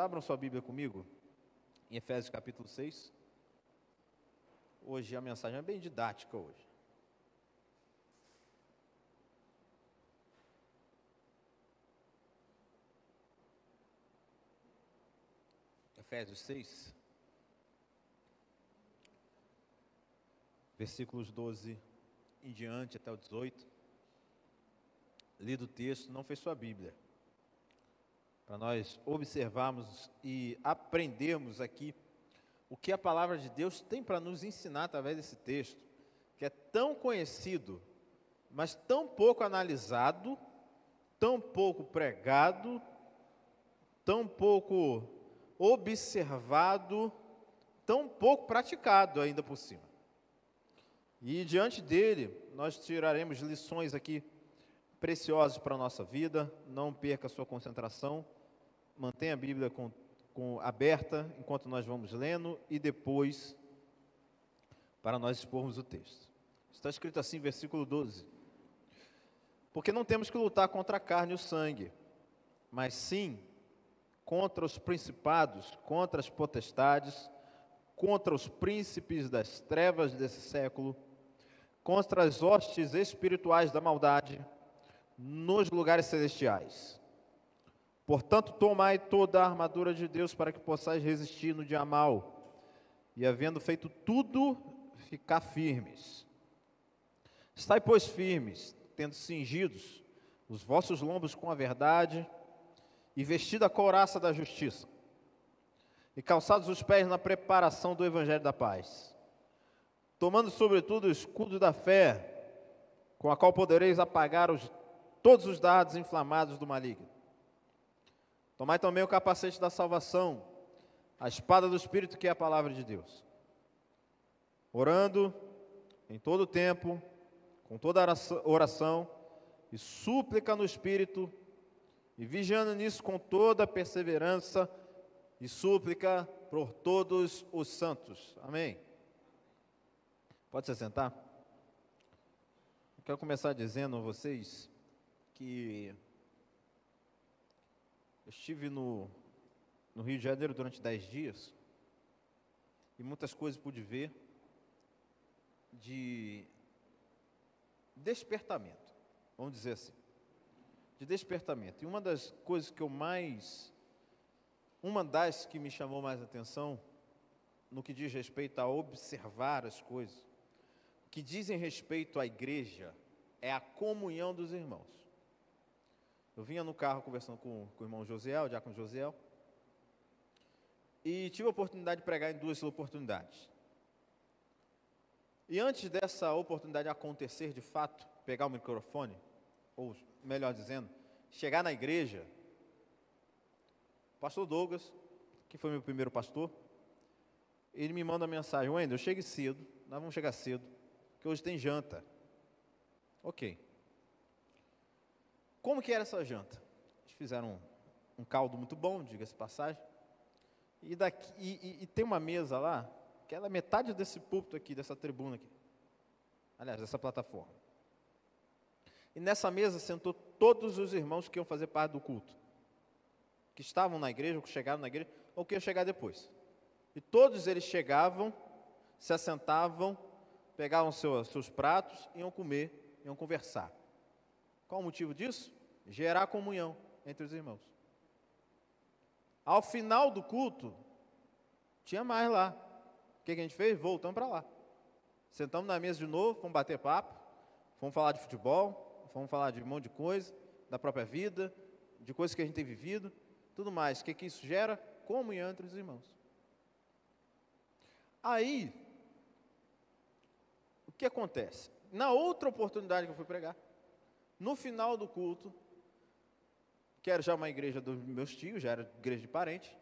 abram sua Bíblia comigo, em Efésios capítulo 6. Hoje a mensagem é bem didática hoje. Efésios 6, versículos 12 em diante até o 18. Lido o texto, não fez sua Bíblia, para nós observarmos e aprendermos aqui o que a palavra de Deus tem para nos ensinar através desse texto, que é tão conhecido, mas tão pouco analisado, tão pouco pregado, tão pouco observado, tão pouco praticado ainda por cima. E diante dele, nós tiraremos lições aqui preciosas para a nossa vida. Não perca a sua concentração, mantenha a Bíblia aberta enquanto nós vamos lendo e depois para nós expormos o texto. Está escrito assim, versículo 12: porque não temos que lutar contra a carne e o sangue, mas sim contra os principados, contra as potestades, contra os príncipes das trevas desse século, contra as hostes espirituais da maldade nos lugares celestiais. Portanto, tomai toda a armadura de Deus para que possais resistir no dia mau, e havendo feito tudo, ficar firmes. Estai, pois, firmes, tendo cingidos os vossos lombos com a verdade, e vestida a couraça da justiça, e calçados os pés na preparação do evangelho da paz, tomando sobretudo o escudo da fé, com a qual podereis apagar todos os dardos inflamados do maligno. Tomai também o capacete da salvação, a espada do Espírito, que é a palavra de Deus, orando em todo o tempo, com toda oração e súplica no Espírito, e vigiando nisso com toda perseverança e súplica por todos os santos. Amém? Pode se sentar? Eu quero começar dizendo a vocês que eu estive no Rio de Janeiro durante 10 dias e muitas coisas pude ver de despertamento, vamos dizer assim, de despertamento. E uma das coisas que uma das que me chamou mais atenção, no que diz respeito a observar as coisas, que dizem respeito à igreja, é a comunhão dos irmãos. Eu vinha no carro conversando com o irmão Josiel, o diácono Josiel, e tive a oportunidade de pregar em 2 oportunidades. E antes dessa oportunidade acontecer de fato, pegar o microfone, ou melhor dizendo, chegar na igreja, o pastor Douglas, que foi meu primeiro pastor, ele me manda uma mensagem: Wendel, chegue cedo, nós vamos chegar cedo, que hoje tem janta. Ok. Como que era essa janta? Eles fizeram um caldo muito bom, diga-se passagem, e tem uma mesa lá, que ela é metade desse púlpito aqui, dessa tribuna aqui, aliás, dessa plataforma. E nessa mesa sentou todos os irmãos que iam fazer parte do culto, que estavam na igreja, ou que chegaram na igreja, ou que iam chegar depois. E todos eles chegavam, se assentavam, pegavam seus pratos, iam comer, iam conversar. Qual o motivo disso? Gerar comunhão entre os irmãos. Ao final do culto, tinha mais lá. O que a gente fez? Voltamos para lá. Sentamos na mesa de novo, fomos bater papo, fomos falar de futebol, fomos falar de um monte de coisa, da própria vida, de coisas que a gente tem vivido, tudo mais. O que isso gera? Comunhão entre os irmãos. Aí, o que acontece? Na outra oportunidade que eu fui pregar, no final do culto, que era já uma igreja dos meus tios, já era igreja de parente,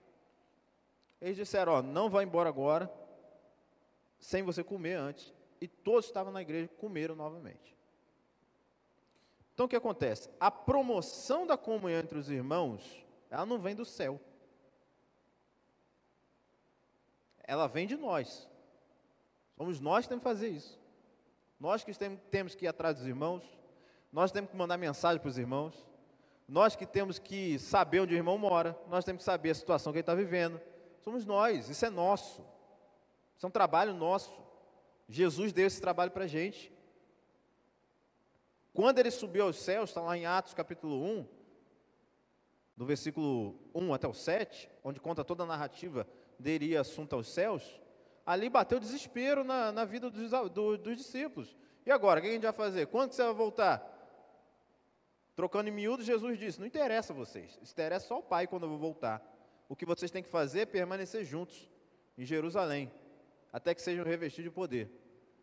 eles disseram: não vai embora agora, sem você comer antes. E todos que estavam na igreja comeram novamente. Então o que acontece? A promoção da comunhão entre os irmãos, ela não vem do céu. Ela vem de nós. Somos nós que temos que fazer isso. Nós que temos que ir atrás dos irmãos, nós temos que mandar mensagem para os irmãos, nós que temos que saber onde o irmão mora, nós temos que saber a situação que ele está vivendo. Somos nós, isso é nosso. Isso é um trabalho nosso. Jesus deu esse trabalho para a gente. Quando ele subiu aos céus, está lá em Atos capítulo 1, do versículo 1 até o 7, onde conta toda a narrativa dele ir assunto aos céus, ali bateu desespero na vida dos discípulos. E agora, o que a gente vai fazer? Quando que você vai voltar? Trocando em miúdos, Jesus disse, não interessa a vocês, interessa só o Pai quando eu vou voltar. O que vocês têm que fazer é permanecer juntos, em Jerusalém, até que sejam revestidos de poder.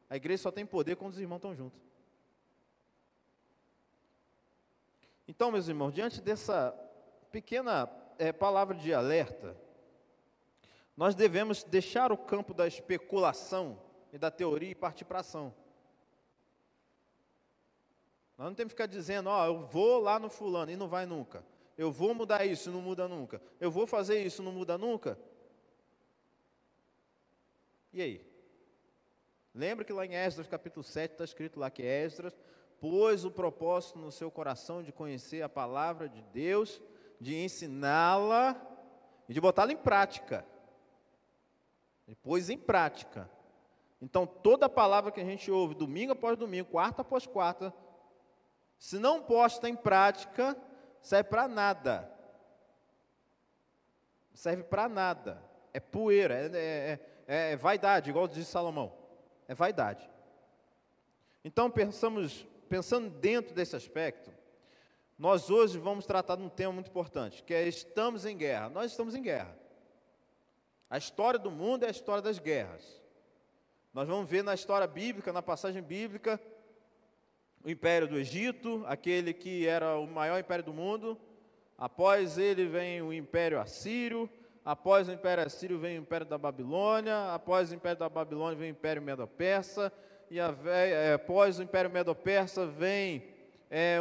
A igreja só tem poder quando os irmãos estão juntos. Então, meus irmãos, diante dessa pequena palavra de alerta, nós devemos deixar o campo da especulação e da teoria e partir para a ação. Nós não temos que ficar dizendo, eu vou lá no fulano e não vai nunca. Eu vou mudar isso e não muda nunca. Eu vou fazer isso e não muda nunca. E aí? Lembra que lá em Esdras capítulo 7 está escrito lá que Esdras pôs o propósito no seu coração de conhecer a palavra de Deus, de ensiná-la e de botá-la em prática. Ele pôs em prática. Então, toda a palavra que a gente ouve, domingo após domingo, quarta após quarta, se não posta em prática, serve para nada. Serve para nada. É poeira, é vaidade, igual diz Salomão. É vaidade. Então, pensando dentro desse aspecto, nós hoje vamos tratar de um tema muito importante, que é estamos em guerra. Nós estamos em guerra. A história do mundo é a história das guerras. Nós vamos ver na história bíblica, na passagem bíblica, o Império do Egito, aquele que era o maior império do mundo. Após ele vem o Império Assírio. Após o Império Assírio vem o Império da Babilônia. Após o Império da Babilônia vem o Império Medo-Persa. E após o Império Medo-Persa vem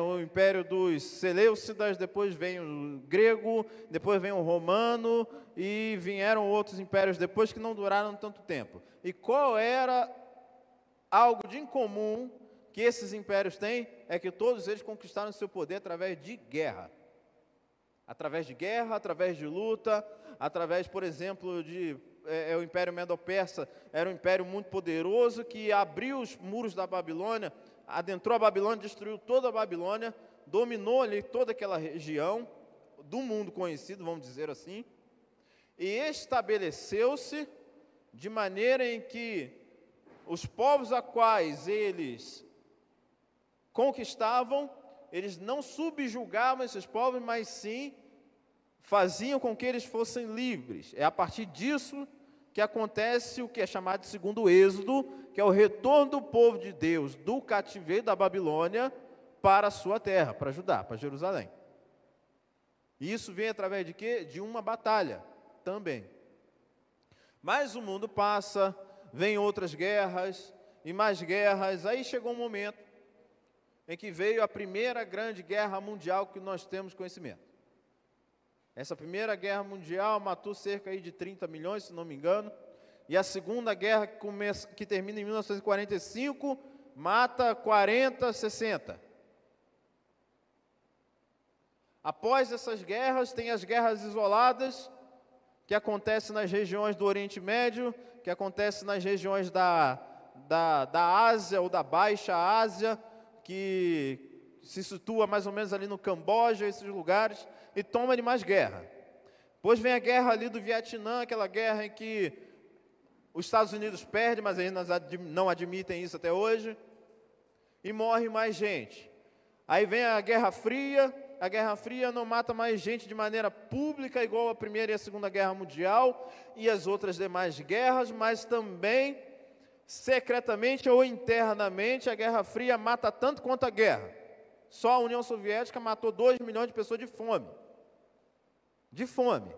o Império dos Seleucidas. Depois vem o grego. Depois vem o romano. E vieram outros impérios depois que não duraram tanto tempo. E qual era algo de incomum que esses impérios têm? É que todos eles conquistaram seu poder através de guerra. Através de guerra, através de luta, através, por exemplo, o Império Medo-Persa era um império muito poderoso que abriu os muros da Babilônia, adentrou a Babilônia, destruiu toda a Babilônia, dominou ali toda aquela região do mundo conhecido, vamos dizer assim, e estabeleceu-se de maneira em que os povos a quais eles conquistavam, eles não subjugavam esses povos, mas sim faziam com que eles fossem livres. É a partir disso que acontece o que é chamado de segundo êxodo, que é o retorno do povo de Deus do cativeiro da Babilônia para a sua terra, para Judá, para Jerusalém. E isso vem através de quê? De uma batalha também. Mas o mundo passa, vem outras guerras e mais guerras. Aí chegou um momento em que veio a primeira grande guerra mundial que nós temos conhecimento. Essa primeira guerra mundial matou cerca aí de 30 milhões, se não me engano. E a segunda guerra, que termina em 1945, mata 40, 60. Após essas guerras, tem as guerras isoladas, que acontecem nas regiões do Oriente Médio, que acontecem nas regiões da Ásia ou da Baixa Ásia, que se situa mais ou menos ali no Camboja, esses lugares, e toma de mais guerra. Depois vem a guerra ali do Vietnã, aquela guerra em que os Estados Unidos perdem, mas ainda não admitem isso até hoje, e morre mais gente. Aí vem a Guerra Fria não mata mais gente de maneira pública, igual a Primeira e a Segunda Guerra Mundial, e as outras demais guerras, mas também secretamente ou internamente, a Guerra Fria mata tanto quanto a guerra. Só a União Soviética matou 2 milhões de pessoas de fome. De fome.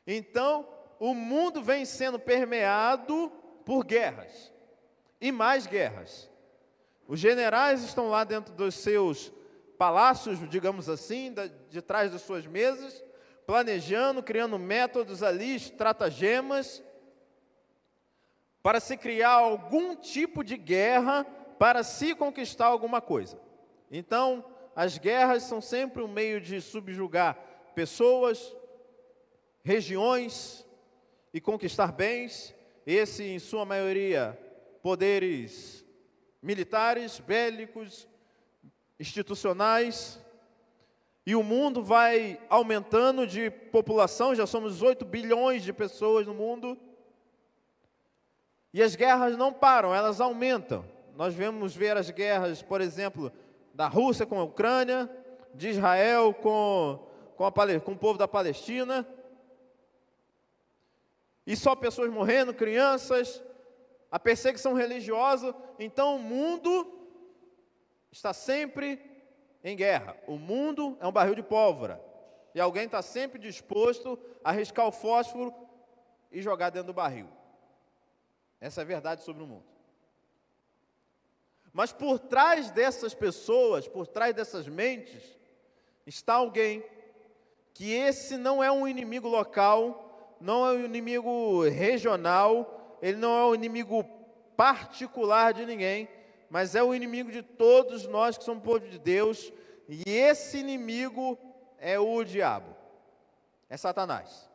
Então, o mundo vem sendo permeado por guerras. E mais guerras. Os generais estão lá dentro dos seus palácios, digamos assim, de trás das suas mesas, planejando, criando métodos ali, estratagemas, para se criar algum tipo de guerra, para se conquistar alguma coisa. Então, as guerras são sempre um meio de subjugar pessoas, regiões e conquistar bens, esse em sua maioria poderes militares, bélicos, institucionais, e o mundo vai aumentando de população, já somos 8 bilhões de pessoas no mundo, e as guerras não param, elas aumentam. Nós vamos ver as guerras, por exemplo, da Rússia com a Ucrânia, de Israel com o povo da Palestina, e só pessoas morrendo, crianças, a perseguição religiosa. Então o mundo está sempre em guerra. O mundo é um barril de pólvora, e alguém está sempre disposto a riscar o fósforo e jogar dentro do barril. Essa é a verdade sobre o mundo. Mas por trás dessas pessoas, por trás dessas mentes, está alguém que esse não é um inimigo local, não é um inimigo regional, ele não é um inimigo particular de ninguém, mas é o inimigo de todos nós que somos povo de Deus, e esse inimigo é o diabo, é Satanás.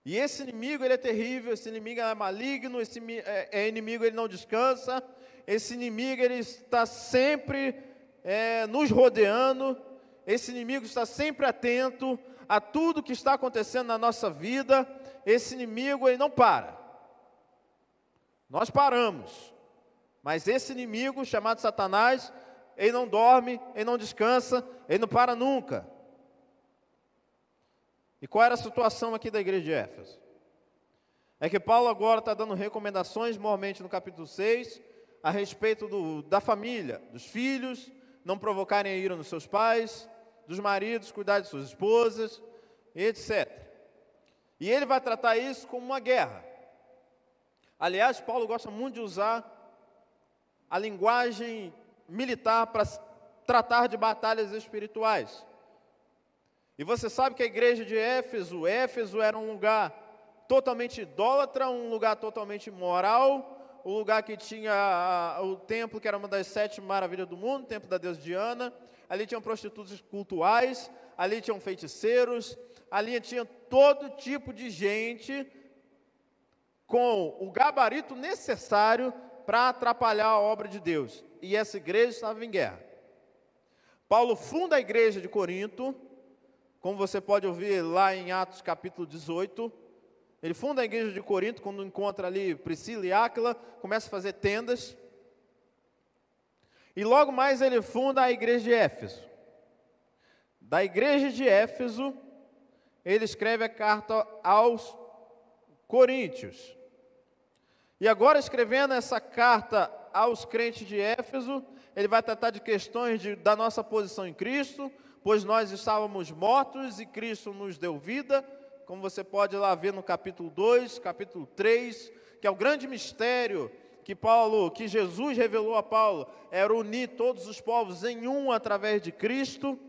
E esse inimigo, ele é terrível, esse inimigo é maligno, esse inimigo, ele não descansa, esse inimigo, ele está sempre nos rodeando, esse inimigo está sempre atento a tudo que está acontecendo na nossa vida, esse inimigo, ele não para. Nós paramos, mas esse inimigo, chamado Satanás, ele não dorme, ele não descansa, ele não para nunca. E qual era a situação aqui da igreja de Éfeso? É que Paulo agora está dando recomendações, normalmente no capítulo 6, a respeito da família, dos filhos, não provocarem a ira nos seus pais, dos maridos, cuidar de suas esposas, etc. E ele vai tratar isso como uma guerra. Aliás, Paulo gosta muito de usar a linguagem militar para tratar de batalhas espirituais. E você sabe que a igreja de Éfeso era um lugar totalmente idólatra, um lugar totalmente imoral, um lugar que tinha o templo, que era uma das 7 maravilhas do mundo, o templo da deusa Diana. Ali tinham prostitutas cultuais, ali tinham feiticeiros, ali tinha todo tipo de gente com o gabarito necessário para atrapalhar a obra de Deus. E essa igreja estava em guerra. Paulo funda a igreja de Corinto, como você pode ouvir lá em Atos capítulo 18, ele funda a igreja de Corinto, quando encontra ali Priscila e Áquila, começa a fazer tendas, e logo mais ele funda a igreja de Éfeso. Da igreja de Éfeso, ele escreve a carta aos Coríntios. E agora, escrevendo essa carta aos crentes de Éfeso, ele vai tratar de questões da nossa posição em Cristo, pois nós estávamos mortos e Cristo nos deu vida, como você pode lá ver no capítulo 2, capítulo 3, que é o grande mistério que Jesus revelou a Paulo, era unir todos os povos em um através de Cristo.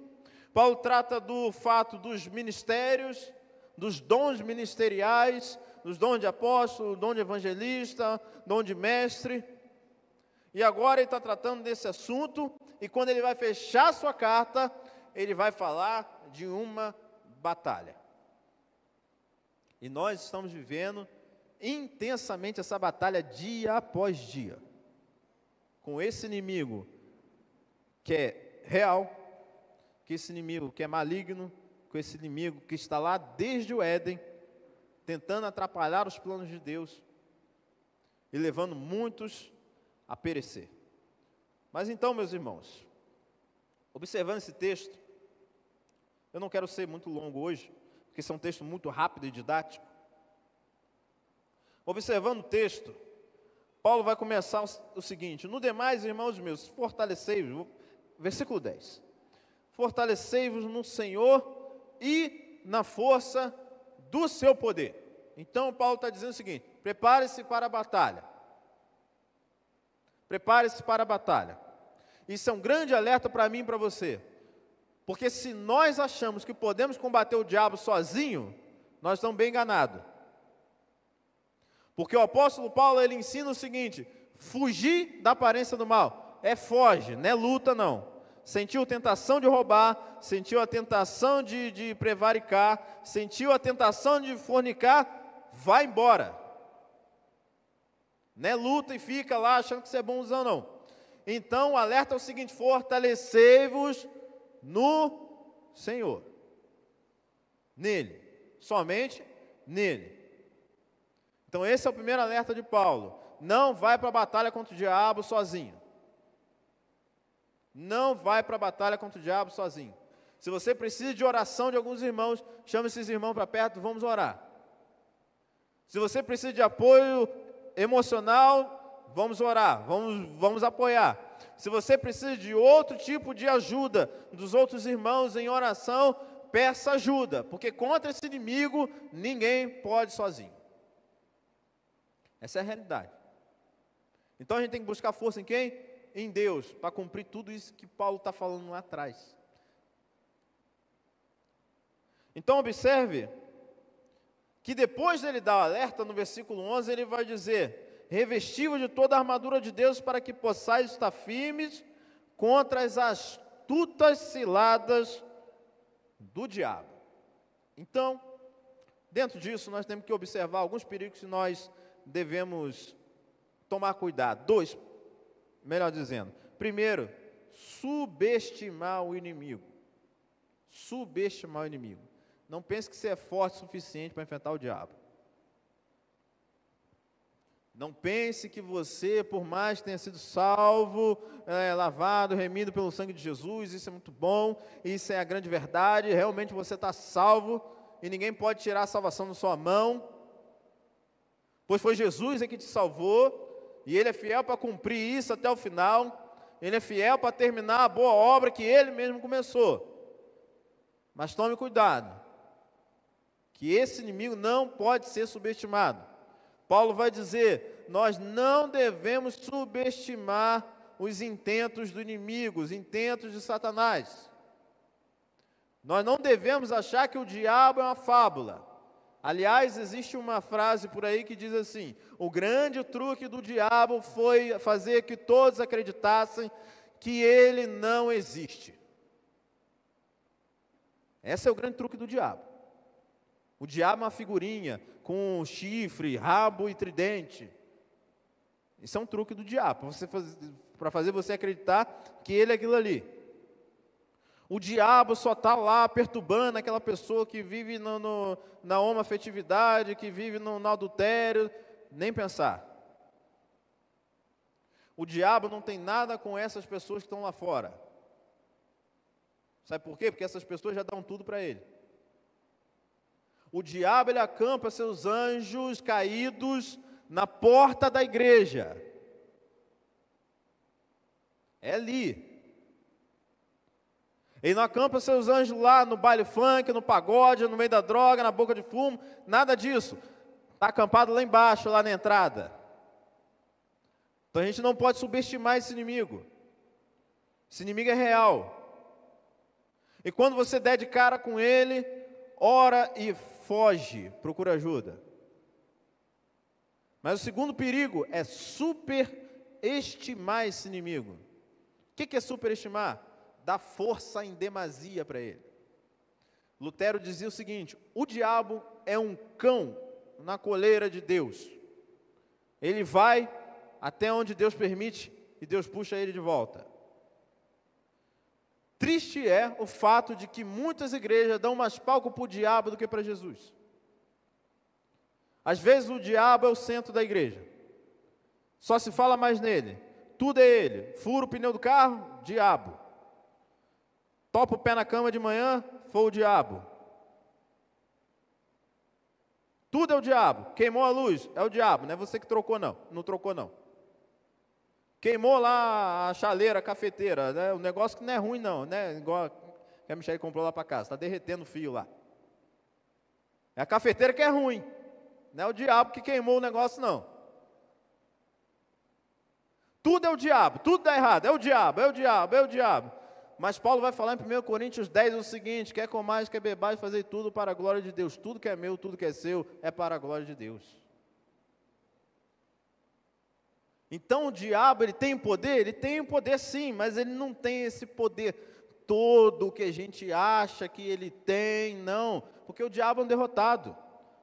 Paulo trata do fato dos ministérios, dos dons ministeriais, dos dons de apóstolo, dom de evangelista, dom de mestre. E agora ele está tratando desse assunto, e quando ele vai fechar sua carta, ele vai falar de uma batalha. E nós estamos vivendo intensamente essa batalha dia após dia, com esse inimigo que é real, com esse inimigo que é maligno, com esse inimigo que está lá desde o Éden, tentando atrapalhar os planos de Deus e levando muitos a perecer. Mas então, meus irmãos, observando esse texto, eu não quero ser muito longo hoje, porque esse é um texto muito rápido e didático. Observando o texto, Paulo vai começar o seguinte: no demais, irmãos meus, fortalecei-vos, versículo 10, fortalecei-vos no Senhor e na força do seu poder. Então Paulo está dizendo o seguinte: prepare-se para a batalha. Prepare-se para a batalha. Isso é um grande alerta para mim e para você. Porque se nós achamos que podemos combater o diabo sozinho, nós estamos bem enganados. Porque o apóstolo Paulo, ele ensina o seguinte: fugir da aparência do mal. é foge, não é luta não. Sentiu a tentação de roubar, sentiu a tentação de prevaricar, sentiu a tentação de fornicar, vai embora. Não é luta e fica lá achando que você é bonzão, não. Então o alerta é o seguinte: fortalecei-vos no Senhor. Nele, somente nele. Então esse é o primeiro alerta de Paulo. Não vai para a batalha contra o diabo sozinho. Não vai para a batalha contra o diabo sozinho. Se você precisa de oração de alguns irmãos, chame esses irmãos para perto, vamos orar. Se você precisa de apoio emocional, vamos orar, vamos apoiar. Se você precisa de outro tipo de ajuda dos outros irmãos em oração, peça ajuda, porque contra esse inimigo ninguém pode sozinho. Essa é a realidade. Então a gente tem que buscar força em quem? Em Deus, para cumprir tudo isso que Paulo está falando lá atrás. Então observe que depois dele dar o alerta, no versículo 11, ele vai dizer: revesti-vos de toda a armadura de Deus para que possais estar firmes contra as astutas ciladas do diabo. Então, dentro disso, nós temos que observar alguns perigos que nós devemos tomar cuidado. Dois, melhor dizendo. Primeiro, subestimar o inimigo. Subestimar o inimigo. Não pense que você é forte o suficiente para enfrentar o diabo. Não pense que você, por mais que tenha sido salvo, lavado, remido pelo sangue de Jesus, isso é muito bom, isso é a grande verdade, realmente você está salvo, e ninguém pode tirar a salvação da sua mão, pois foi Jesus que te salvou, e Ele é fiel para cumprir isso até o final, Ele é fiel para terminar a boa obra que Ele mesmo começou. Mas tome cuidado, que esse inimigo não pode ser subestimado. Paulo vai dizer: nós não devemos subestimar os intentos do inimigo, os intentos de Satanás. Nós não devemos achar que o diabo é uma fábula. Aliás, existe uma frase por aí que diz assim: o grande truque do diabo foi fazer que todos acreditassem que ele não existe. Esse é o grande truque do diabo. O diabo é uma figurinha com chifre, rabo e tridente. Isso é um truque do diabo, para fazer você acreditar que ele é aquilo ali. O diabo só está lá perturbando aquela pessoa que vive na homoafetividade, que vive no adultério, nem pensar. O diabo não tem nada com essas pessoas que estão lá fora. Sabe por quê? Porque essas pessoas já dão tudo para ele. O diabo, ele acampa seus anjos caídos na porta da igreja. É ali. Ele não acampa seus anjos lá no baile funk, no pagode, no meio da droga, na boca de fumo, nada disso. Está acampado lá embaixo, lá na entrada. Então a gente não pode subestimar esse inimigo. Esse inimigo é real. E quando você der de cara com ele, ora e foge, procura ajuda. Mas o segundo perigo é superestimar esse inimigo. O que é superestimar? Dar força em demasia para ele. Lutero dizia o seguinte: o diabo é um cão na coleira de Deus. Ele vai até onde Deus permite e Deus puxa ele de volta. Triste é o fato de que muitas igrejas dão mais palco para o diabo do que para Jesus. Às vezes o diabo é o centro da igreja. Só se fala mais nele. Tudo é ele. Fura o pneu do carro, diabo. Topa o pé na cama de manhã, foi o diabo. Tudo é o diabo. Queimou a luz, é o diabo. Não é você que trocou não. Não trocou não. Queimou lá a chaleira, a cafeteira, né? Um negócio que não é ruim não, né? Igual que a Michelle comprou lá para casa, está derretendo o fio lá. É a cafeteira que é ruim, não é o diabo que queimou o negócio não. Tudo é o diabo, tudo dá errado, é o diabo, é o diabo, é o diabo. Mas Paulo vai falar em 1 Coríntios 10 o seguinte: quer comais, quer bebais, fazer tudo para a glória de Deus. Tudo que é meu, tudo que é seu, é para a glória de Deus. Então o diabo, ele tem poder? Ele tem o poder sim, mas ele não tem esse poder todo que a gente acha que ele tem, não. Porque o diabo é um derrotado,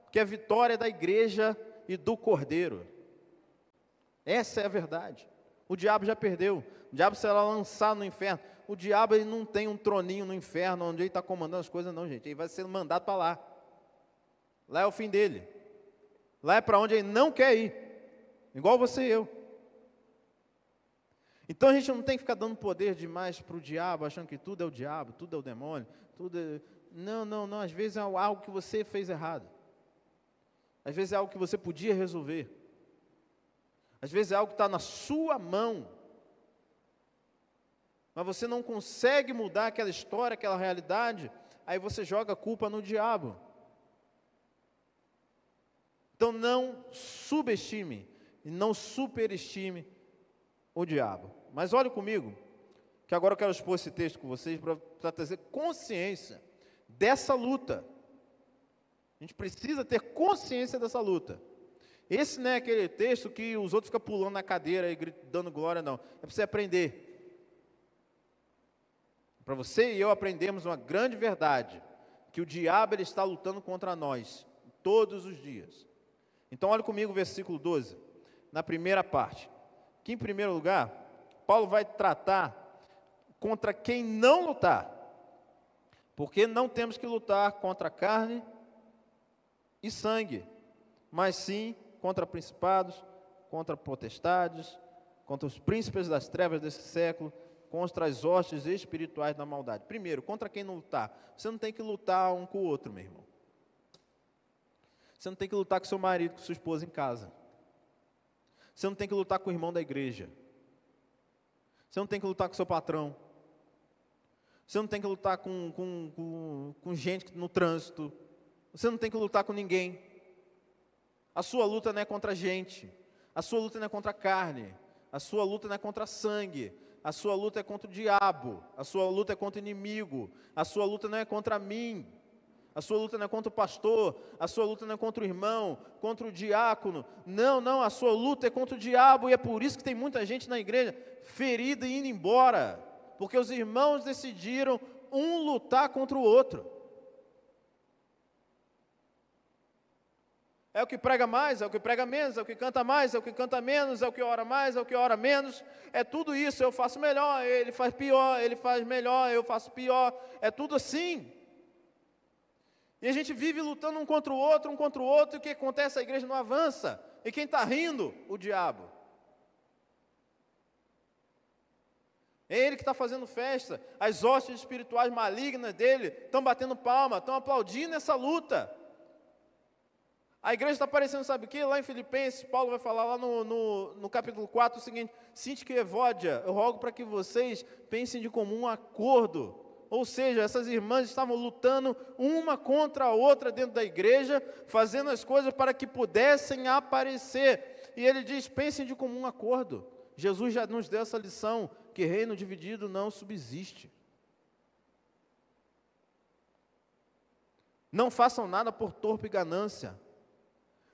porque a vitória é da igreja e do Cordeiro. Essa é a verdade. O diabo já perdeu. O diabo será lançado no inferno. O diabo, ele não tem um troninho no inferno onde ele está comandando as coisas, não, gente. Ele vai ser mandado para lá. Lá é o fim dele. Lá é para onde ele não quer ir. Igual você e eu. Então a gente não tem que ficar dando poder demais para o diabo, achando que tudo é o diabo, tudo é o demônio, tudo é... Não, não, não. Às vezes é algo que você fez errado. Às vezes é algo que você podia resolver. Às vezes é algo que está na sua mão. Mas você não consegue mudar aquela história, aquela realidade, aí você joga a culpa no diabo. Então não subestime e não superestime o diabo. Mas olhe comigo, que agora eu quero expor esse texto com vocês para trazer consciência dessa luta. A gente precisa ter consciência dessa luta. Esse não é aquele texto que os outros ficam pulando na cadeira e dando glória, não. É para você aprender. Para você e eu aprendermos uma grande verdade, que o diabo ele está lutando contra nós, todos os dias. Então olhe comigo o versículo 12, na primeira parte. Que em primeiro lugar, Paulo vai tratar contra quem não lutar. Porque não temos que lutar contra carne e sangue, mas sim contra principados, contra potestades, contra os príncipes das trevas desse século, contra as hostes espirituais da maldade. Primeiro, contra quem não lutar? Você não tem que lutar um com o outro, meu irmão. Você não tem que lutar com seu marido, com sua esposa em casa. Você não tem que lutar com o irmão da igreja. Você não tem que lutar com seu patrão. Você não tem que lutar com gente no trânsito. Você não tem que lutar com ninguém. A sua luta não é contra a gente. A sua luta não é contra a carne. A sua luta não é contra sangue. A sua luta é contra o diabo. A sua luta é contra o inimigo. A sua luta não é contra mim. A sua luta não é contra o pastor. A sua luta não é contra o irmão, contra o diácono. Não, não, a sua luta é contra o diabo. E é por isso que tem muita gente na igreja ferida e indo embora. Porque os irmãos decidiram um lutar contra o outro. É o que prega mais, é o que prega menos, é o que canta mais, é o que canta menos, é o que ora mais, é o que ora menos. É tudo isso, eu faço melhor, ele faz pior, ele faz melhor, eu faço pior. É tudo assim. E a gente vive lutando um contra o outro, e o que acontece? A igreja não avança. E quem está rindo? O diabo. É ele que está fazendo festa. As hostes espirituais malignas dele estão batendo palma, estão aplaudindo essa luta. A igreja está parecendo, sabe o quê? Lá em Filipenses, Paulo vai falar lá no capítulo 4 o seguinte: Sinti que Evódia, eu rogo para que vocês pensem de comum acordo. Ou seja, essas irmãs estavam lutando uma contra a outra dentro da igreja, fazendo as coisas para que pudessem aparecer. E ele diz, pensem de comum acordo. Jesus já nos deu essa lição, que reino dividido não subsiste. Não façam nada por torpe ganância.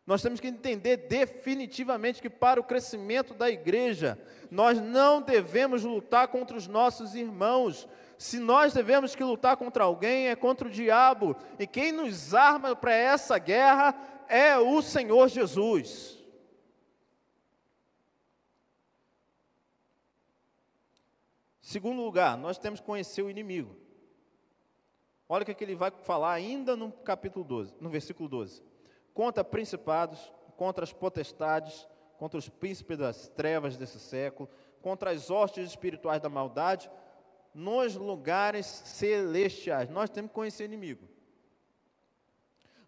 Nós temos que entender definitivamente que para o crescimento da igreja, nós não devemos lutar contra os nossos irmãos. Se nós devemos que lutar contra alguém, é contra o diabo. E quem nos arma para essa guerra é o Senhor Jesus. Segundo lugar, nós temos que conhecer o inimigo. Olha o que ele vai falar ainda no capítulo 12, no versículo 12. Contra principados, contra as potestades, contra os príncipes das trevas desse século, contra as hostes espirituais da maldade, nos lugares celestiais. Nós temos que conhecer o inimigo.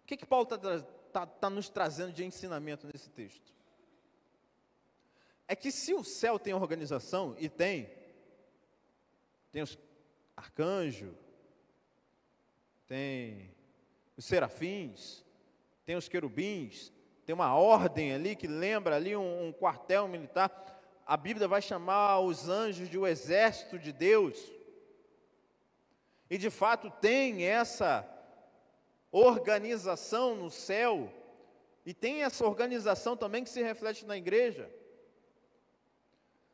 O que Paulo está nos trazendo de ensinamento nesse texto? É que se o céu tem organização, e tem os arcanjos, tem os serafins, tem os querubins, tem uma ordem ali que lembra ali um quartel militar. A Bíblia vai chamar os anjos de o exército de Deus. E de fato tem essa organização no céu, e tem essa organização também que se reflete na igreja.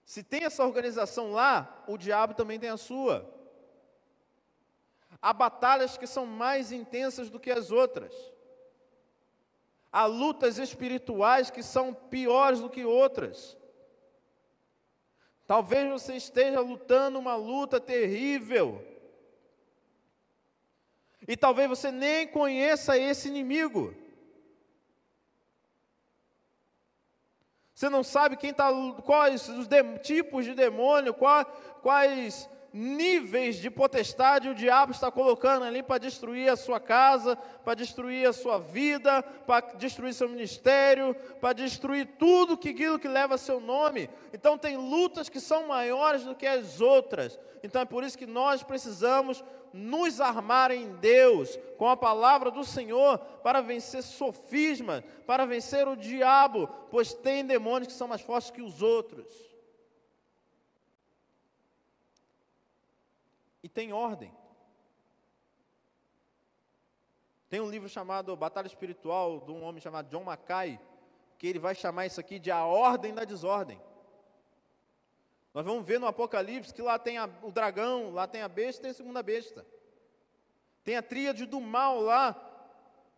Se tem essa organização lá, o diabo também tem a sua. Há batalhas que são mais intensas do que as outras. Há lutas espirituais que são piores do que outras. Talvez você esteja lutando uma luta terrível. E talvez você nem conheça esse inimigo. Você não sabe quais os tipos de demônio, quais níveis de potestade o diabo está colocando ali para destruir a sua casa, para destruir a sua vida, para destruir seu ministério, para destruir tudo aquilo que leva seu nome. Então tem lutas que são maiores do que as outras. Então é por isso que nós precisamos nos armar em Deus, com a palavra do Senhor, para vencer sofismas, para vencer o diabo, pois tem demônios que são mais fortes que os outros. E tem ordem. Tem um livro chamado Batalha Espiritual, de um homem chamado John Mackay, que ele vai chamar isso aqui de a ordem da desordem. Nós vamos ver no Apocalipse que lá tem o dragão, lá tem a besta e tem a segunda besta. Tem a tríade do mal lá,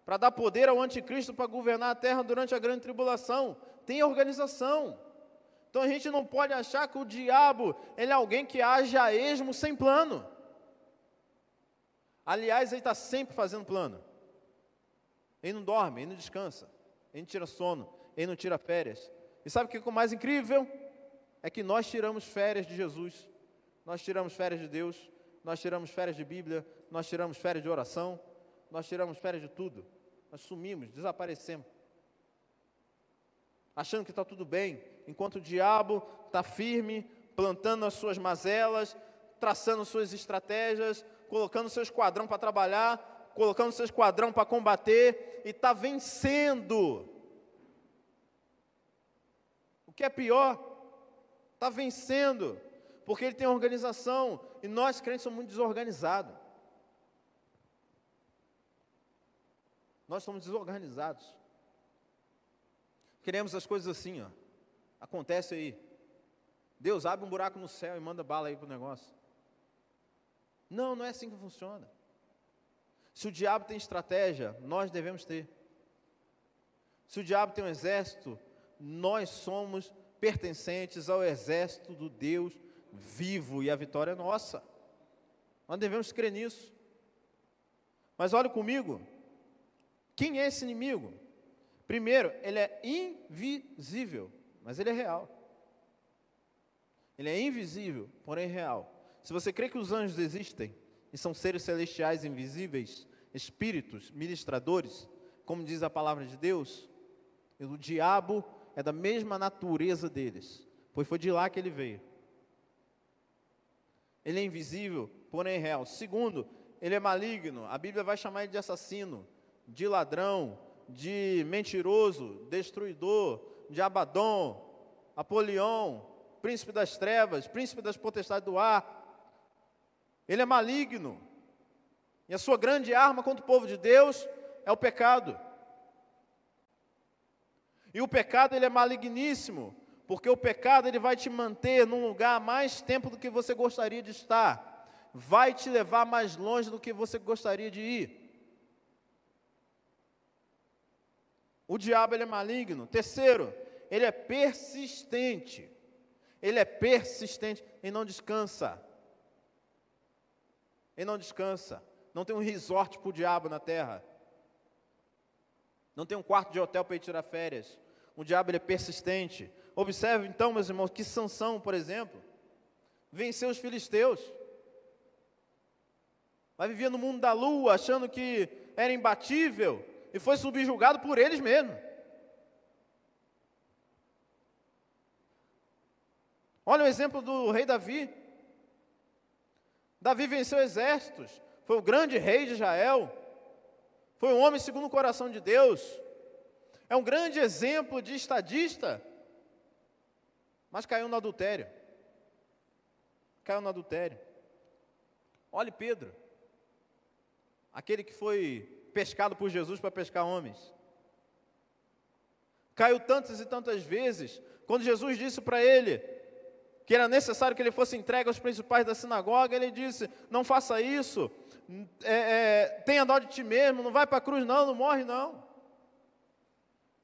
para dar poder ao anticristo para governar a terra durante a grande tribulação. Tem organização. Então a gente não pode achar que o diabo, ele é alguém que age a esmo sem plano. Aliás, ele está sempre fazendo plano. Ele não dorme, ele não descansa, ele não tira sono, ele não tira férias. E sabe o que é o mais incrível? É que nós tiramos férias de Jesus, nós tiramos férias de Deus, nós tiramos férias de Bíblia, nós tiramos férias de oração, nós tiramos férias de tudo. Nós sumimos, desaparecemos, achando que está tudo bem, enquanto o diabo está firme, plantando as suas mazelas, traçando suas estratégias, colocando seu esquadrão para trabalhar, colocando seu esquadrão para combater, e está vencendo. O que é pior, está vencendo, porque ele tem organização, e nós crentes somos muito desorganizados. Nós somos desorganizados. Queremos as coisas assim, ó. Acontece aí. Deus abre um buraco no céu e manda bala aí para o negócio. Não, não é assim que funciona. Se o diabo tem estratégia, nós devemos ter. Se o diabo tem um exército, nós somos pertencentes ao exército do Deus vivo e a vitória é nossa. Nós devemos crer nisso. Mas olhe comigo, quem é esse inimigo? Primeiro, ele é invisível, mas ele é real. Ele é invisível, porém real. Se você crê que os anjos existem, e são seres celestiais invisíveis, espíritos, ministradores, como diz a palavra de Deus, o diabo é da mesma natureza deles, pois foi de lá que ele veio. Ele é invisível, porém real. Segundo, ele é maligno. A Bíblia vai chamar ele de assassino, de ladrão, de mentiroso, destruidor, de Abaddon, Apolion, príncipe das trevas, príncipe das potestades do ar. Ele é maligno. E a sua grande arma contra o povo de Deus é o pecado. E o pecado, ele é maligníssimo, porque o pecado, ele vai te manter num lugar mais tempo do que você gostaria de estar. Vai te levar mais longe do que você gostaria de ir. O diabo, ele é maligno. Terceiro, ele é persistente. Ele é persistente e não descansa. Ele não descansa. Não tem um resort para o diabo na terra. Não tem um quarto de hotel para ir tirar férias. O diabo, ele é persistente. Observe então, meus irmãos, que Sansão, por exemplo, venceu os filisteus. Mas vivia no mundo da lua, achando que era imbatível, e foi subjugado por eles mesmos. Olha o exemplo do rei Davi. Davi venceu exércitos, foi o grande rei de Israel, foi um homem segundo o coração de Deus, é um grande exemplo de estadista, mas caiu no adultério. Caiu no adultério. Olhe Pedro, aquele que foi pescado por Jesus para pescar homens. Caiu tantas e tantas vezes, quando Jesus disse para ele que era necessário que ele fosse entregue aos principais da sinagoga, ele disse: não faça isso, tenha dó de ti mesmo, não vai para a cruz não, não morre não.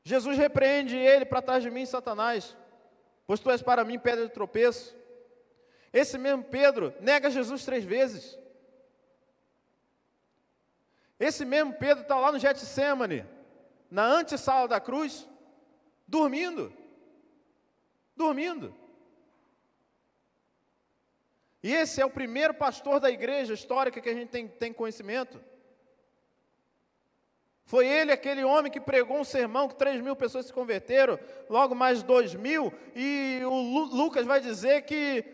Jesus repreende ele: para trás de mim, Satanás, pois tu és para mim pedra de tropeço. Esse mesmo Pedro nega Jesus 3 vezes. Esse mesmo Pedro está lá no Getsêmani, na antessala da cruz, dormindo. E esse é o primeiro pastor da igreja histórica que a gente tem conhecimento. Foi ele, aquele homem que pregou um sermão que 3.000 pessoas se converteram, logo mais 2.000, e o Lucas vai dizer que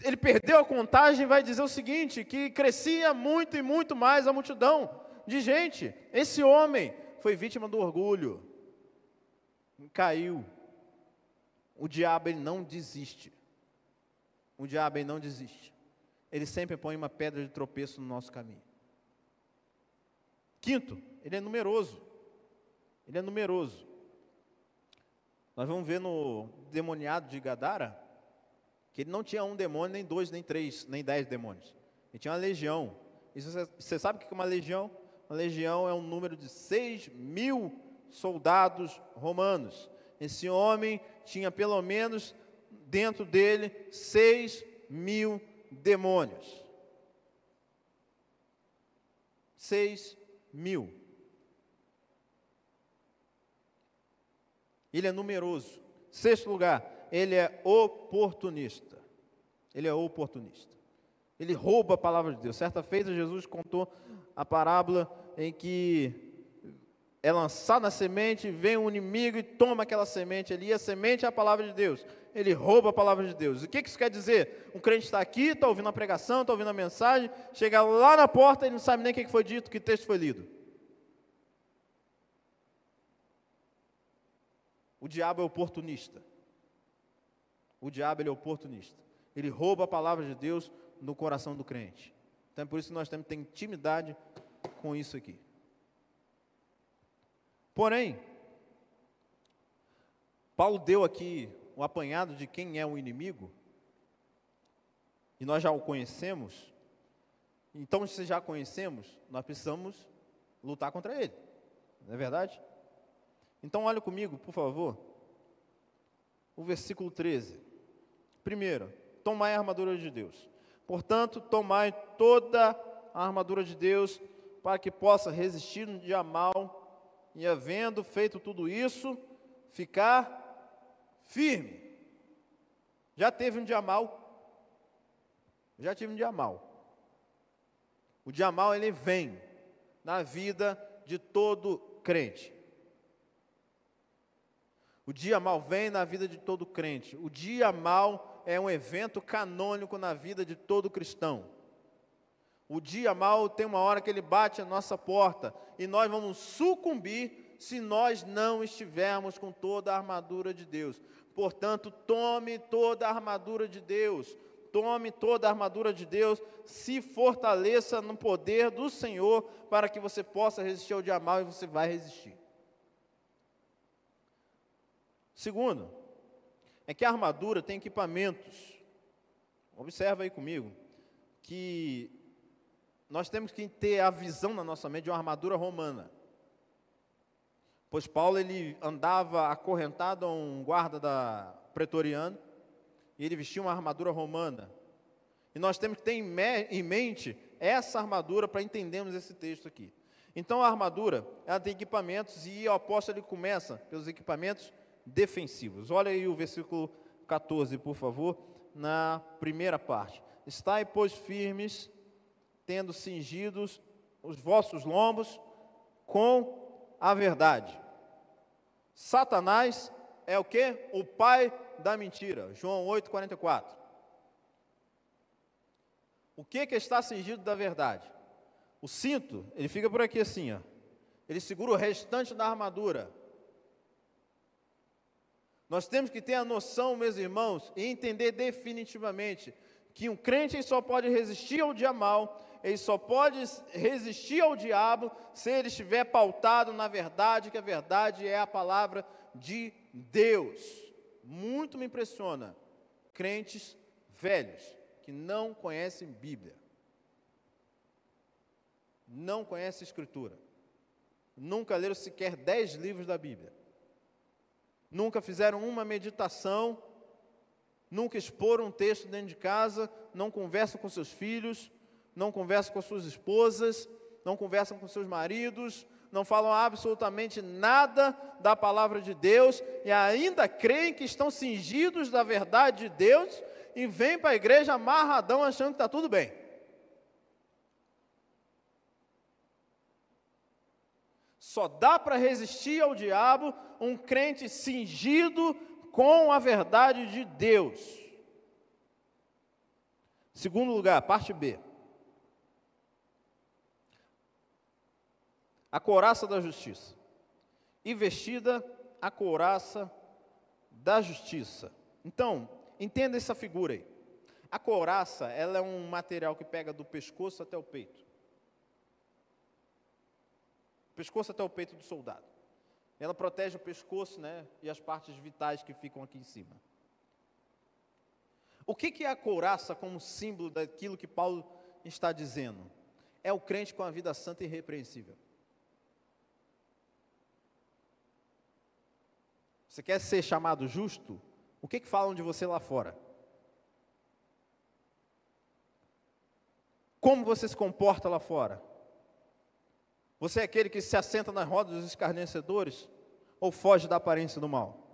ele perdeu a contagem, vai dizer o seguinte, que crescia muito e muito mais a multidão de gente. Esse homem foi vítima do orgulho, caiu. O diabo, ele não desiste. O diabo, ele não desiste. Ele sempre põe uma pedra de tropeço no nosso caminho. Quinto, ele é numeroso. Nós vamos ver no demoniado de Gadara, que ele não tinha um demônio, nem 2, nem 3, nem 10 demônios. Ele tinha uma legião. E você sabe o que é uma legião? Uma legião é um número de 6.000 soldados romanos. Esse homem tinha pelo menos dentro dele 6.000 demônios. 6.000. Ele é numeroso. Sexto lugar, ele é oportunista. Ele rouba a palavra de Deus. Certa feita, Jesus contou a parábola em que é lançada a semente, vem um inimigo e toma aquela semente ali. A semente é a palavra de Deus. Ele rouba a palavra de Deus. O que isso quer dizer? Um crente está aqui, está ouvindo a pregação, está ouvindo a mensagem, chega lá na porta e não sabe nem o que foi dito, que texto foi lido. O diabo é oportunista. Ele rouba a palavra de Deus no coração do crente. Então é por isso que nós temos que ter intimidade com isso aqui. Porém, Paulo deu aqui o apanhado de quem é o inimigo, e nós já o conhecemos. Então, se já conhecemos, nós precisamos lutar contra ele, não é verdade? Então, olha comigo, por favor, o versículo 13. Primeiro, tomai a armadura de Deus. Portanto, tomai toda a armadura de Deus, para que possa resistir no dia mau, e havendo feito tudo isso, ficar firme. Já teve um dia mau? Já tive um dia mau. O dia mau, ele vem na vida de todo crente. O dia mau vem na vida de todo crente. O dia mau é um evento canônico na vida de todo cristão. O dia mau tem uma hora que ele bate a nossa porta e nós vamos sucumbir se nós não estivermos com toda a armadura de Deus. Portanto, tome toda a armadura de Deus. Tome toda a armadura de Deus, se fortaleça no poder do Senhor para que você possa resistir ao dia mau, e você vai resistir. Segundo, é que a armadura tem equipamentos. Observa aí comigo, que nós temos que ter a visão na nossa mente de uma armadura romana. Pois Paulo, ele andava acorrentado a um guarda pretoriano, e ele vestia uma armadura romana. E nós temos que ter em mente essa armadura para entendermos esse texto aqui. Então a armadura, ela tem equipamentos, e o apóstolo, ele começa pelos equipamentos defensivos. Olha aí o versículo 14, por favor, na primeira parte. Estai, pois, firmes, tendo cingidos os vossos lombos com a verdade. Satanás é o quê? O pai da mentira. João 8,44. O que está cingido da verdade? O cinto, ele fica por aqui assim, ó. Ele segura o restante da armadura. Nós temos que ter a noção, meus irmãos, e entender definitivamente que um crente, ele só pode resistir ao dia mau, ele só pode resistir ao diabo se ele estiver pautado na verdade, que a verdade é a palavra de Deus. Muito me impressiona crentes velhos, que não conhecem Bíblia, não conhecem Escritura, nunca leram sequer 10 livros da Bíblia, nunca fizeram uma meditação, nunca exporam um texto dentro de casa, não conversam com seus filhos, não conversam com suas esposas, não conversam com seus maridos, não falam absolutamente nada da palavra de Deus e ainda creem que estão cingidos da verdade de Deus e vêm para a igreja amarradão achando que está tudo bem. Só dá para resistir ao diabo um crente cingido com a verdade de Deus. Segundo lugar, parte B. A couraça da justiça. E vestida a couraça da justiça. Então, entenda essa figura aí. A couraça, ela é um material que pega do pescoço até o peito. Pescoço até o peito do soldado. Ela protege o pescoço, né, e as partes vitais que ficam aqui em cima. O que é a couraça como símbolo daquilo que Paulo está dizendo? É o crente com a vida santa e irrepreensível. Você quer ser chamado justo? O que falam de você lá fora? Como você se comporta lá fora? Você é aquele que se assenta nas rodas dos escarnecedores ou foge da aparência do mal?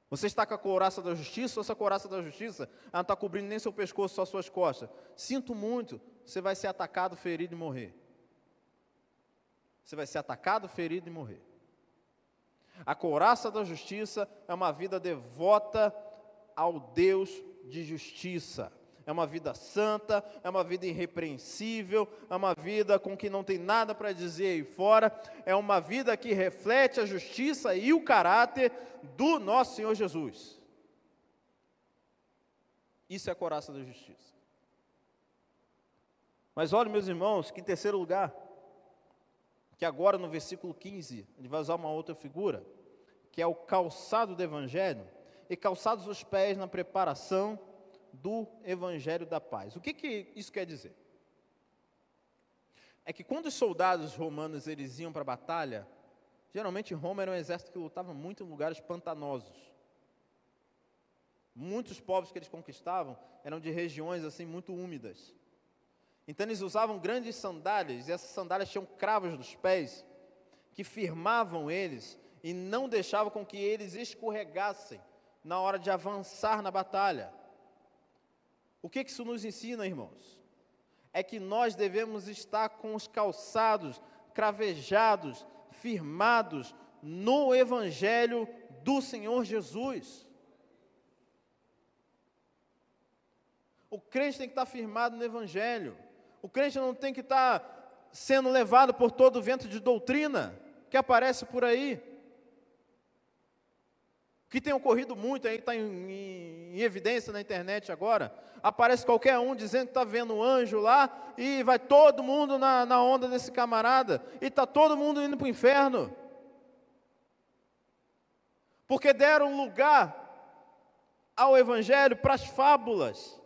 Você está com a couraça da justiça ou essa couraça da justiça não está cobrindo nem seu pescoço, só suas costas? Sinto muito, você vai ser atacado, ferido e morrer. Você vai ser atacado, ferido e morrer. A couraça da justiça é uma vida devota ao Deus de justiça. É uma vida santa, é uma vida irrepreensível, é uma vida com que não tem nada para dizer aí fora, é uma vida que reflete a justiça e o caráter do nosso Senhor Jesus. Isso é a couraça da justiça. Mas olha, meus irmãos, que em terceiro lugar, que agora no versículo 15, ele vai usar uma outra figura, que é o calçado do Evangelho, e calçados os pés na preparação do Evangelho da paz. O que isso quer dizer? É que quando os soldados romanos eles iam para a batalha, geralmente Roma era um exército que lutava muito em lugares pantanosos. Muitos povos que eles conquistavam eram de regiões assim muito úmidas. Então eles usavam grandes sandálias, e essas sandálias tinham cravos nos pés, que firmavam eles e não deixavam com que eles escorregassem na hora de avançar na batalha. O que isso nos ensina, irmãos? É que nós devemos estar com os calçados cravejados, firmados no Evangelho do Senhor Jesus. O crente tem que estar firmado no Evangelho. O crente não tem que estar sendo levado por todo o vento de doutrina que aparece por aí. O que tem ocorrido muito aí, está em evidência na internet agora, aparece qualquer um dizendo que está vendo um anjo lá, e vai todo mundo na onda desse camarada, e está todo mundo indo para o inferno. Porque deram lugar ao Evangelho para as fábulas.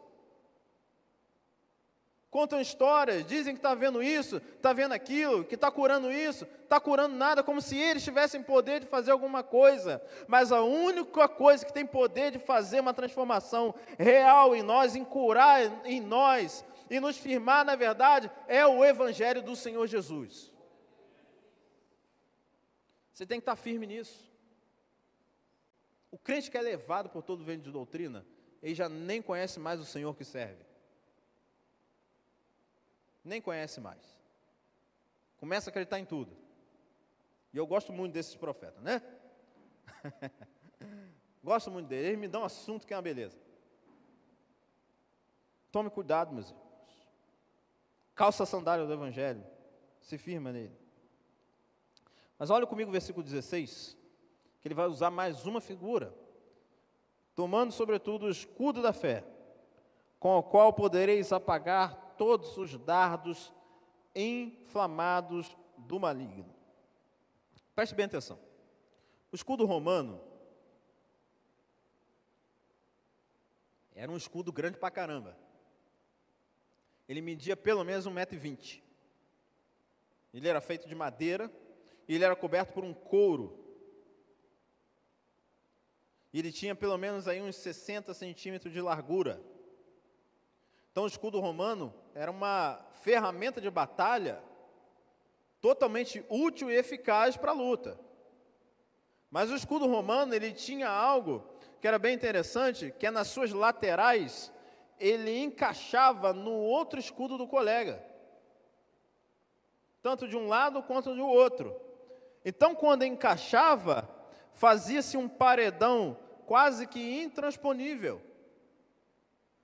Contam histórias, dizem que está vendo isso, está vendo aquilo, que está curando isso, está curando nada, como se eles tivessem poder de fazer alguma coisa. Mas a única coisa que tem poder de fazer uma transformação real em nós, em curar em nós, e nos firmar na verdade, é o Evangelho do Senhor Jesus. Você tem que estar firme nisso. O crente que é levado por todo vento de doutrina, ele já nem conhece mais o Senhor que serve. Nem conhece mais. Começa a acreditar em tudo. E eu gosto muito desses profetas, né? Gosto muito deles. Eles me dão um assunto que é uma beleza. Tome cuidado, meus irmãos. Calça a sandália do Evangelho. Se firma nele. Mas olha comigo o versículo 16, que ele vai usar mais uma figura. Tomando sobretudo o escudo da fé, com o qual podereis apagar todos os dardos inflamados do maligno. Preste bem atenção. O escudo romano Era um escudo grande pra caramba. Ele media pelo menos 1,20 m. Ele era feito de madeira e ele era coberto por um couro. E ele tinha pelo menos aí uns 60 centímetros de largura. Então o escudo romano era uma ferramenta de batalha totalmente útil e eficaz para a luta. Mas o escudo romano, ele tinha algo que era bem interessante, que é nas suas laterais, ele encaixava no outro escudo do colega. Tanto de um lado quanto do outro. Então, quando encaixava, fazia-se um paredão quase que intransponível,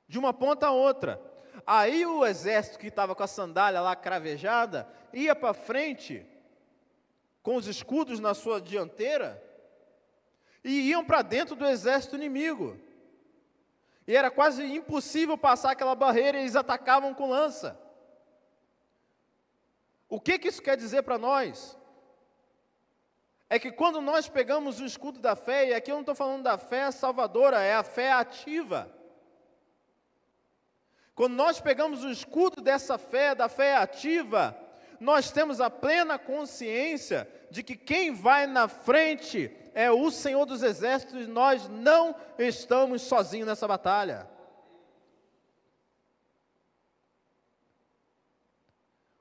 de uma ponta a outra. Aí o exército que estava com a sandália lá cravejada, ia para frente, com os escudos na sua dianteira, e iam para dentro do exército inimigo. E era quase impossível passar aquela barreira, e eles atacavam com lança. O que isso quer dizer para nós? É que quando nós pegamos o escudo da fé, e aqui eu não estou falando da fé salvadora, é a fé ativa. Quando nós pegamos o escudo dessa fé, da fé ativa, nós temos a plena consciência de que quem vai na frente é o Senhor dos Exércitos, e nós não estamos sozinhos nessa batalha.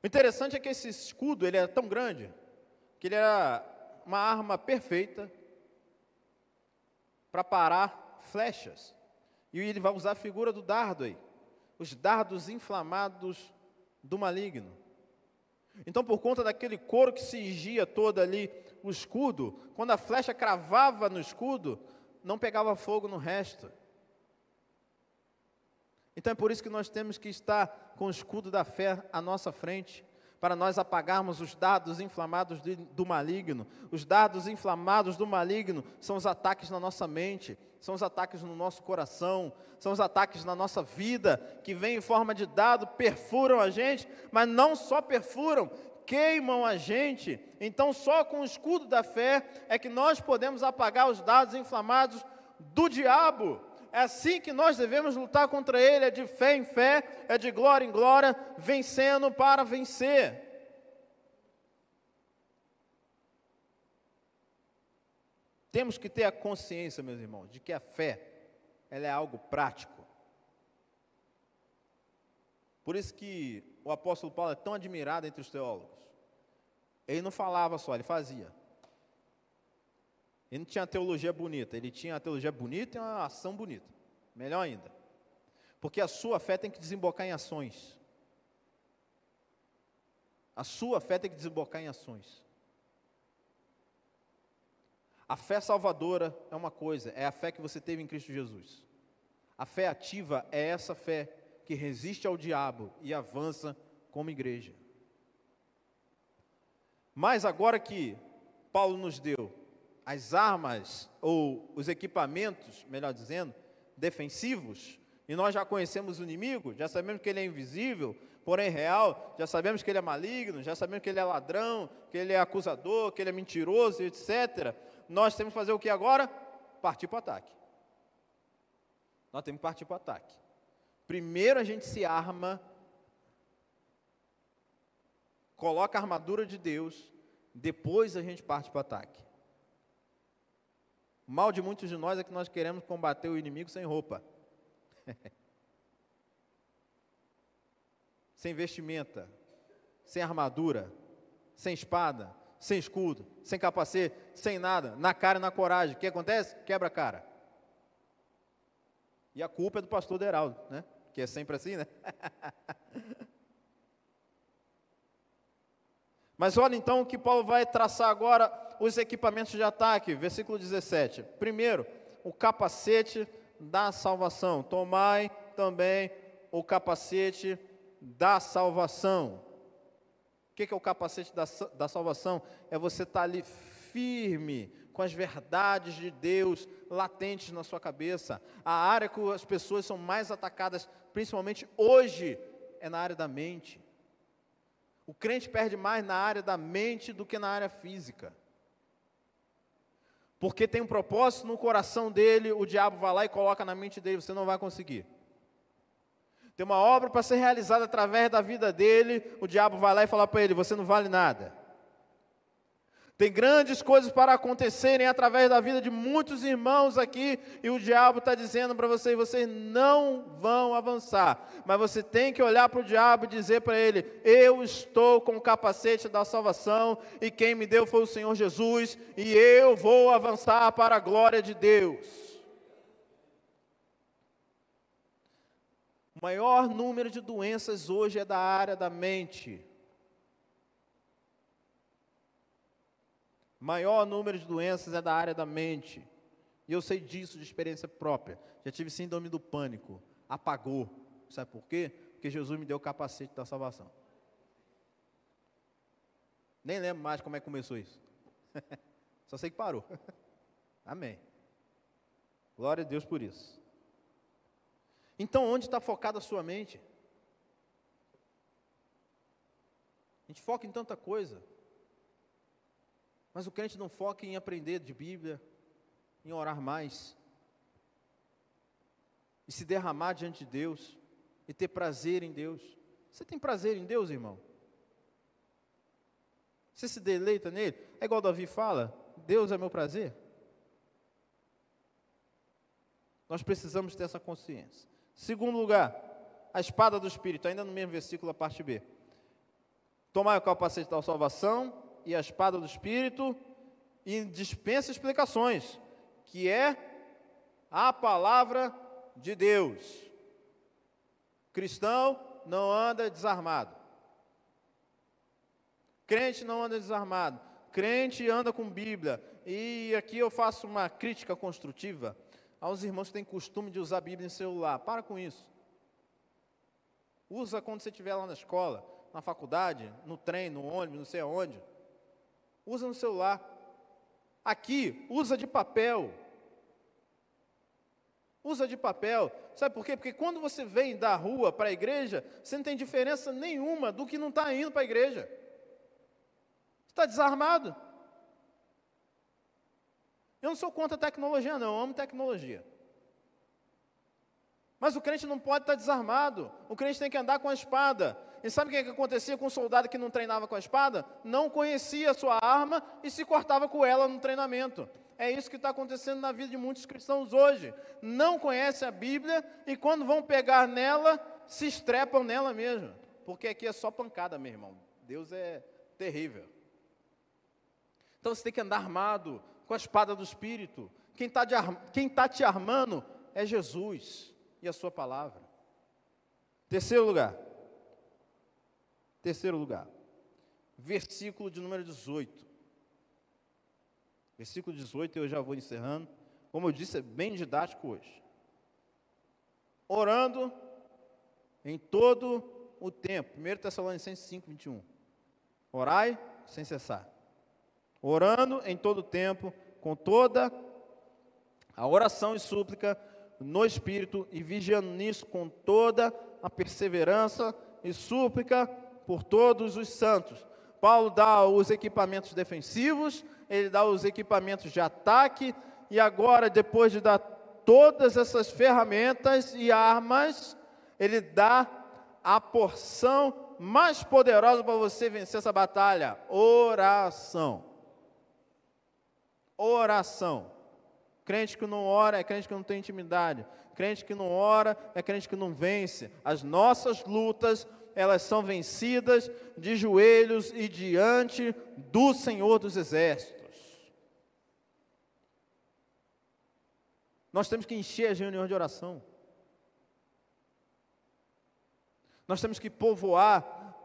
O interessante é que esse escudo, ele era tão grande, que ele era uma arma perfeita para parar flechas. E ele vai usar a figura do dardo aí, os dardos inflamados do maligno. Então, por conta daquele couro que cingia todo ali o escudo, quando a flecha cravava no escudo, não pegava fogo no resto. Então é por isso que nós temos que estar com o escudo da fé à nossa frente, para nós apagarmos os dardos inflamados do maligno. Os dardos inflamados do maligno são os ataques na nossa mente, são os ataques no nosso coração, são os ataques na nossa vida, que vêm em forma de dardo, perfuram a gente, mas não só perfuram, queimam a gente. Então só com o escudo da fé é que nós podemos apagar os dardos inflamados do diabo. É assim que nós devemos lutar contra ele, é de fé em fé, é de glória em glória, vencendo para vencer. Temos que ter a consciência, meus irmãos, de que a fé, ela é algo prático. Por isso que o apóstolo Paulo é tão admirado entre os teólogos. Ele não falava só, ele fazia. Ele não tinha teologia bonita, ele tinha a teologia bonita e uma ação bonita. Melhor ainda. Porque a sua fé tem que desembocar em ações. A sua fé tem que desembocar em ações. A fé salvadora é uma coisa, é a fé que você teve em Cristo Jesus. A fé ativa é essa fé que resiste ao diabo e avança como igreja. Mas agora que Paulo nos deu as armas, ou os equipamentos, melhor dizendo, defensivos, e nós já conhecemos o inimigo, já sabemos que ele é invisível, porém real, já sabemos que ele é maligno, já sabemos que ele é ladrão, que ele é acusador, que ele é mentiroso, etc. Nós temos que fazer o que agora? Partir para o ataque. Nós temos que partir para o ataque. Primeiro a gente se arma, coloca a armadura de Deus, depois a gente parte para o ataque. O mal de muitos de nós é que nós queremos combater o inimigo sem roupa. Sem vestimenta, sem armadura, sem espada, sem escudo, sem capacete, sem nada, na cara e na coragem. O que acontece? Quebra a cara. E a culpa é do pastor Deraldo, né? Que é sempre assim, né? Mas olha então o que Paulo vai traçar agora, os equipamentos de ataque, versículo 17. Primeiro, o capacete da salvação. Tomai também o capacete da salvação. O que é o capacete da salvação? É você estar ali firme, com as verdades de Deus latentes na sua cabeça. A área que as pessoas são mais atacadas, principalmente hoje, é na área da mente. O crente perde mais na área da mente do que na área física. porque tem um propósito no coração dele, o diabo vai lá e coloca na mente dele, você não vai conseguir. Tem uma obra para ser realizada através da vida dele, o diabo vai lá e fala para ele, você não vale nada. Tem grandes coisas para acontecerem através da vida de muitos irmãos aqui, e o diabo está dizendo para vocês, vocês não vão avançar. Mas você tem que olhar para o diabo e dizer para ele, eu estou com o capacete da salvação, e quem me deu foi o Senhor Jesus, e eu vou avançar para a glória de Deus. O maior número de doenças hoje é da área da mente. Maior número de doenças é da área da mente. E eu sei disso de experiência própria. Já tive síndrome do pânico. Apagou. Sabe por quê? Porque Jesus me deu o capacete da salvação. Nem lembro mais como é que começou isso. Só sei que parou. Amém. Glória a Deus por isso. Então, onde está focada a sua mente? A gente foca em tanta coisa. Mas o crente não foca em aprender de Bíblia, em orar mais, e se derramar diante de Deus, e ter prazer em Deus. Você tem prazer em Deus, irmão? Você se deleita nele? É igual Davi fala, Deus é meu prazer. Nós precisamos ter essa consciência. Segundo lugar, a espada do Espírito, ainda no mesmo versículo, a parte B. Tomai o capacete da salvação, e a espada do Espírito, e dispensa explicações, que é a palavra de Deus. Cristão não anda desarmado. Crente não anda desarmado. Crente anda com Bíblia. E aqui eu faço uma crítica construtiva aos irmãos que têm costume de usar a Bíblia em celular. Para com isso. Usa quando você estiver lá na escola, na faculdade, no trem, no ônibus, não sei aonde. Usa no celular. Aqui, usa de papel. Usa de papel. Sabe por quê? Porque quando você vem da rua para a igreja, você não tem diferença nenhuma do que não está indo para a igreja. Você está desarmado. Eu não sou contra a tecnologia, não. Eu amo tecnologia. Mas o crente não pode estar desarmado. O crente tem que andar com a espada. E sabe o que acontecia com um soldado que não treinava com a espada? Não conhecia a sua arma e se cortava com ela no treinamento. É isso que está acontecendo na vida de muitos cristãos hoje. Não conhecem a Bíblia e quando vão pegar nela, se estrepam nela mesmo. Porque aqui é só pancada, meu irmão. Deus é terrível. Então você tem que andar armado com a espada do Espírito. Quem está te armando é Jesus e a sua palavra. Terceiro lugar, versículo de número 18. Versículo 18, eu já vou encerrando. Como eu disse, é bem didático hoje. Orando em todo o tempo. 1 Tessalonicenses 5, 21. Orai sem cessar. Orando em todo o tempo, com toda a oração e súplica no Espírito, e vigiando nisso com toda a perseverança e súplica por todos os santos. Paulo dá os equipamentos defensivos, ele dá os equipamentos de ataque, e agora, depois de dar todas essas ferramentas e armas, ele dá a porção mais poderosa para você vencer essa batalha: oração. Oração. Crente que não ora é crente que não tem intimidade. Crente que não ora é crente que não vence. As nossas lutas, elas são vencidas de joelhos e diante do Senhor dos Exércitos. Nós temos que encher as reuniões de oração. Nós temos que povoar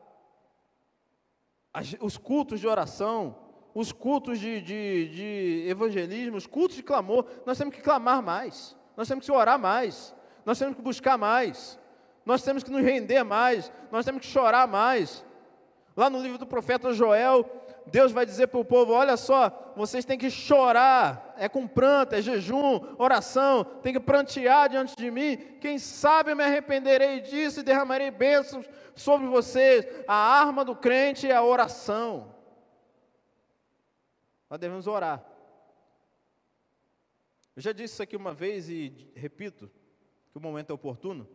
os cultos de oração, os cultos de evangelismo, os cultos de clamor. Nós temos que clamar mais, nós temos que orar mais, nós temos que buscar mais, nós temos que nos render mais, nós temos que chorar mais. Lá no livro do profeta Joel, Deus vai dizer para o povo: olha só, vocês têm que chorar, é com pranto, é jejum, oração, tem que prantear diante de mim. Quem sabe eu me arrependerei disso e derramarei bênçãos sobre vocês. A arma do crente é a oração. Nós devemos orar. Eu já disse isso aqui uma vez e repito, que o momento é oportuno.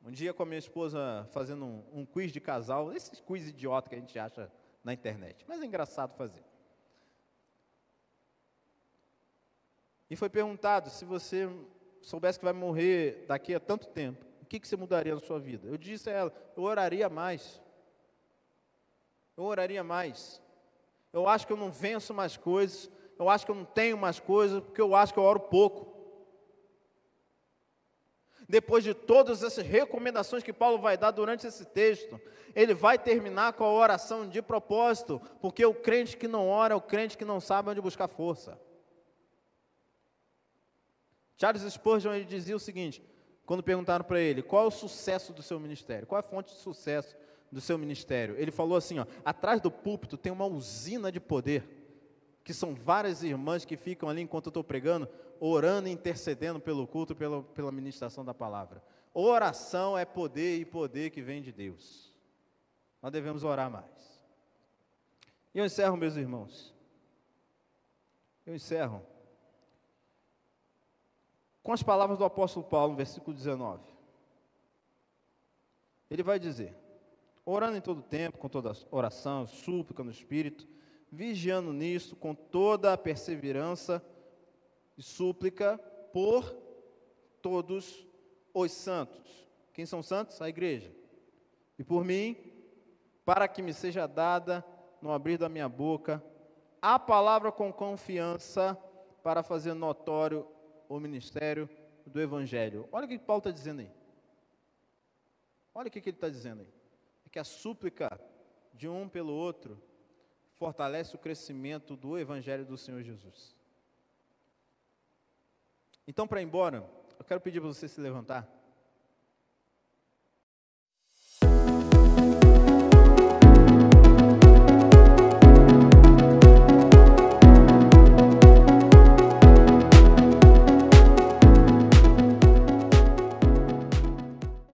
Um dia com a minha esposa fazendo um quiz de casal, esses quiz idiota que a gente acha na internet, mas é engraçado fazer. E foi perguntado, se você soubesse que vai morrer daqui a tanto tempo, o que você mudaria na sua vida? Eu disse a ela, eu oraria mais. Eu oraria mais. Eu acho que eu não venço mais coisas, eu acho que eu não tenho mais coisas, porque eu acho que eu oro pouco. Depois de todas essas recomendações que Paulo vai dar durante esse texto, ele vai terminar com a oração de propósito, porque o crente que não ora é o crente que não sabe onde buscar força. Charles Spurgeon, ele dizia o seguinte, quando perguntaram para ele, qual é o sucesso do seu ministério? Qual é a fonte de sucesso do seu ministério? Ele falou assim, atrás do púlpito tem uma usina de poder, que são várias irmãs que ficam ali enquanto eu estou pregando, orando e intercedendo pelo culto, pela ministração da palavra. Oração é poder e poder que vem de Deus. Nós devemos orar mais. E eu encerro, meus irmãos. Eu encerro com as palavras do apóstolo Paulo, no versículo 19. Ele vai dizer, orando em todo tempo, com toda oração, súplica no Espírito, vigiando nisso, com toda a perseverança e súplica por todos os santos. Quem são santos? A igreja. E por mim, para que me seja dada, no abrir da minha boca, a palavra com confiança, para fazer notório o ministério do Evangelho. Olha o que Paulo está dizendo aí. Olha o que ele está dizendo aí. É que a súplica de um pelo outro fortalece o crescimento do Evangelho do Senhor Jesus. Então, para ir embora, eu quero pedir para você se levantar.